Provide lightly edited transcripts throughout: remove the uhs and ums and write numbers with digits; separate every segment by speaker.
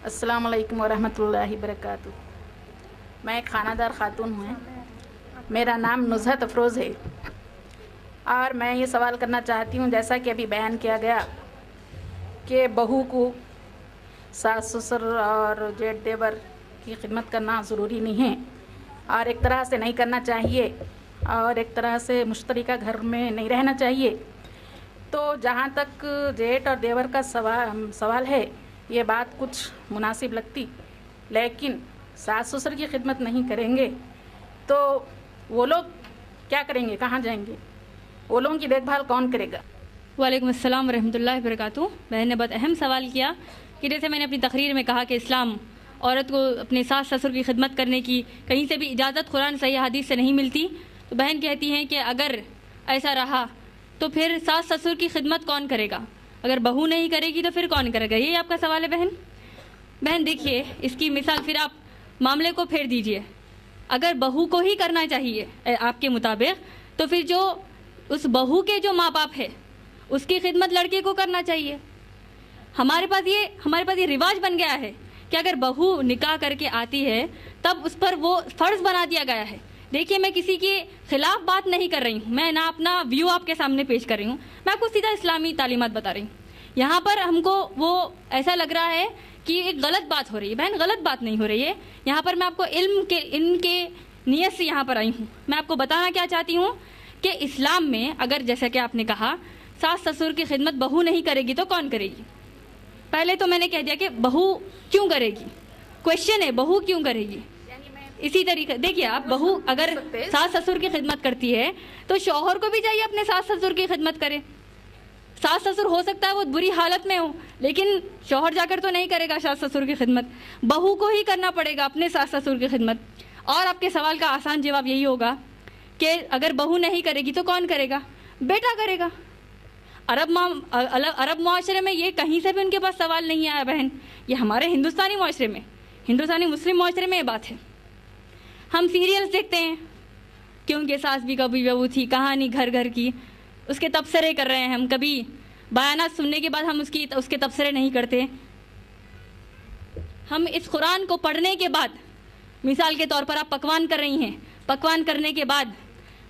Speaker 1: السلام علیکم ورحمۃ اللہ وبرکاتہ۔ میں ایک خانہ دار خاتون ہوں، میرا نام نزہت افروز ہے، اور میں یہ سوال کرنا چاہتی ہوں، جیسا کہ ابھی بیان کیا گیا کہ بہو کو ساس سسر اور جیٹھ دیور کی خدمت کرنا ضروری نہیں ہے، اور ایک طرح سے نہیں کرنا چاہیے، اور ایک طرح سے مشترکہ گھر میں نہیں رہنا چاہیے۔ تو جہاں تک جیٹھ اور دیور کا سوال ہے، یہ بات کچھ مناسب لگتی، لیکن ساس سسر کی خدمت نہیں کریں گے تو وہ لوگ کیا کریں گے، کہاں جائیں گے، وہ لوگوں کی دیکھ بھال کون کرے گا؟
Speaker 2: وعلیکم السلام ورحمۃ اللہ وبرکاتہ۔ بہن نے بہت اہم سوال کیا کہ جیسے میں نے اپنی تقریر میں کہا کہ اسلام عورت کو اپنے ساس سسر کی خدمت کرنے کی کہیں سے بھی اجازت قرآن صحیح حدیث سے نہیں ملتی، تو بہن کہتی ہیں کہ اگر ایسا رہا تو پھر ساس سسر کی خدمت کون کرے گا؟ اگر بہو نہیں کرے گی تو پھر کون کرے گا؟ یہی آپ کا سوال ہے بہن دیکھیے اس کی مثال، پھر آپ معاملے کو پھیر دیجئے۔ اگر بہو کو ہی کرنا چاہیے آپ کے مطابق، تو پھر جو اس بہو کے جو ماں باپ ہے اس کی خدمت لڑکے کو کرنا چاہیے۔ ہمارے پاس یہ رواج بن گیا ہے کہ اگر بہو نکاح کر کے آتی ہے تب اس پر وہ فرض بنا دیا گیا ہے۔ دیکھیے میں کسی کے خلاف بات نہیں کر رہی ہوں، میں نہ اپنا ویو آپ کے سامنے پیش کر رہی ہوں، میں آپ کو سیدھا اسلامی تعلیمات بتا رہی ہوں۔ یہاں پر ہم کو وہ ایسا لگ رہا ہے کہ ایک غلط بات ہو رہی ہے، بہن غلط بات نہیں ہو رہی ہے۔ یہاں پر میں آپ کو علم کے نیت سے یہاں پر آئی ہوں۔ میں آپ کو بتانا کیا چاہتی ہوں کہ اسلام میں اگر جیسا کہ آپ نے کہا ساس سسر کی خدمت بہو نہیں کرے گی تو کون کرے گی؟ پہلے تو میں نے کہہ دیا کہ بہو کیوں کرے گی، کوشچن ہے بہو کیوں کرے گی۔ اسی طریقے دیکھیے آپ، بہو اگر ساس سسر کی خدمت کرتی ہے تو شوہر کو بھی چاہیے اپنے ساس سسر کی خدمت کرے۔ ساس سسر ہو سکتا ہے وہ بری حالت میں ہو، لیکن شوہر جا کر تو نہیں کرے گا ساس سسر کی خدمت، بہو کو ہی کرنا پڑے گا اپنے ساس سسر کی خدمت۔ اور آپ کے سوال کا آسان جواب یہی ہوگا کہ اگر بہو نہیں کرے گی تو کون کرے گا؟ بیٹا کرے گا۔ عرب معاشرے میں یہ کہیں سے بھی ان کے پاس سوال نہیں آیا بہن، یہ ہمارے ہندوستانی معاشرے میں، ہندوستانی مسلم معاشرے میں یہ بات ہے۔ ہم سیریلز دیکھتے ہیں، کیونکہ ساس بھی کبھی بہو تھی، کہانی گھر گھر کی، اس کے تبصرے کر رہے ہیں ہم، کبھی بیانات سننے کے بعد ہم اس کے تبصرے نہیں کرتے۔ ہم اس قرآن کو پڑھنے کے بعد، مثال کے طور پر آپ پکوان کر رہی ہیں، پکوان کرنے کے بعد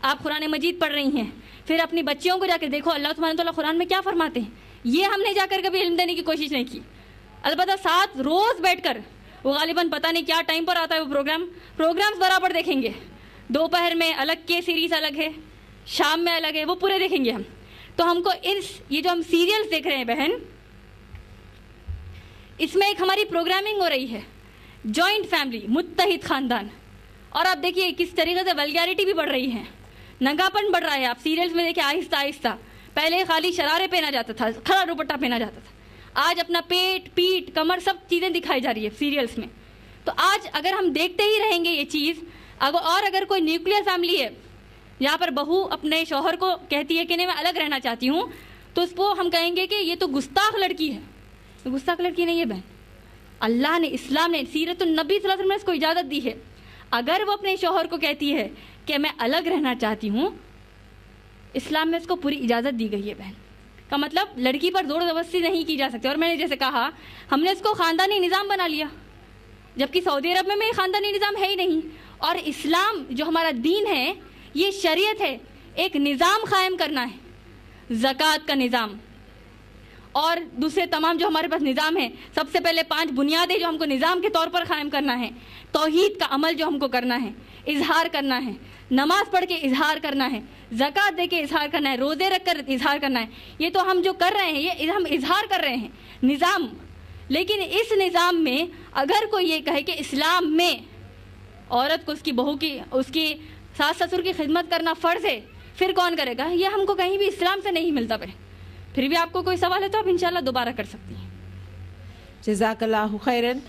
Speaker 2: آپ قرآن مجید پڑھ رہی ہیں، پھر اپنی بچیوں کو جا کے دیکھو اللہ سبحانہ وتعالیٰ قرآن میں کیا فرماتے ہیں، یہ ہم نے جا کر کبھی علم دینے کی کوشش نہیں کی۔ البتہ ساتھ روز بیٹھ کر، وہ غالباً پتہ نہیں کیا ٹائم پر آتا ہے وہ پروگرامز برابر دیکھیں گے، دوپہر میں الگ کے سیریز الگ ہے، شام میں الگ ہے، وہ پورے دیکھیں گے ہم۔ تو ہم کو یہ جو ہم سیریلز دیکھ رہے ہیں بہن، اس میں ایک ہماری پروگرامنگ ہو رہی ہے، جوائنٹ فیملی، متحد خاندان، اور آپ دیکھیے کس طریقے سے ولگیرٹی بھی بڑھ رہی ہے، ننگاپن بڑھ رہا ہے۔ آپ سیریلز میں دیکھیں آہستہ آہستہ، پہلے خالی شرارے پہنا جاتا تھا، کھڑا دوپٹہ پہنا جاتا تھا، آج اپنا پیٹ پیٹ کمر سب چیزیں دکھائی جا رہی ہے سیریلز میں۔ تو آج اگر ہم دیکھتے ہی رہیں گے یہ چیز، اور اگر کوئی نیوکلیر فیملی ہے یہاں پر بہو اپنے شوہر کو کہتی ہے کہ نہیں میں الگ رہنا چاہتی ہوں، تو اس کو ہم کہیں گے کہ یہ تو گستاخ لڑکی ہے۔ گستاخ لڑکی نہیں ہے بہن، اللہ نے، اسلام نے، سیرت النبی صلی اللہ علیہ وسلم نے اس کو اجازت دی ہے۔ اگر وہ اپنے شوہر کو کہتی ہے کہ میں الگ رہنا چاہتی ہوں، اسلام میں اس کو پوری اجازت دی گئی ہے بہن، کا مطلب لڑکی پر زور زبردستی نہیں کی جا سکتی۔ اور میں نے جیسے کہا ہم نے اس کو خاندانی نظام بنا لیا، جبکہ سعودی عرب میں خاندانی نظام ہے ہی نہیں۔ اور اسلام جو ہمارا دین ہے، یہ شریعت ہے، ایک نظام قائم کرنا ہے، زکوٰۃ کا نظام اور دوسرے تمام جو ہمارے پاس نظام ہے۔ سب سے پہلے 5 بنیادیں جو ہم کو نظام کے طور پر قائم کرنا ہے، توحید کا عمل جو ہم کو کرنا ہے، اظہار کرنا ہے، نماز پڑھ کے اظہار کرنا ہے، زکوٰۃ دے کے اظہار کرنا ہے، روزے رکھ کر اظہار کرنا ہے۔ یہ تو ہم جو کر رہے ہیں، یہ ہم اظہار کر رہے ہیں نظام۔ لیکن اس نظام میں اگر کوئی یہ کہے کہ اسلام میں عورت کو اس کی بہو کی، اس کی ساس سسر کی خدمت کرنا فرض ہے، پھر کون کرے گا؟ یہ ہم کو کہیں بھی اسلام سے نہیں ملتا بھائی۔ پھر بھی آپ کو کوئی سوال ہے تو آپ انشاءاللہ دوبارہ کر سکتی ہیں۔
Speaker 3: جزاک اللہ خیراً۔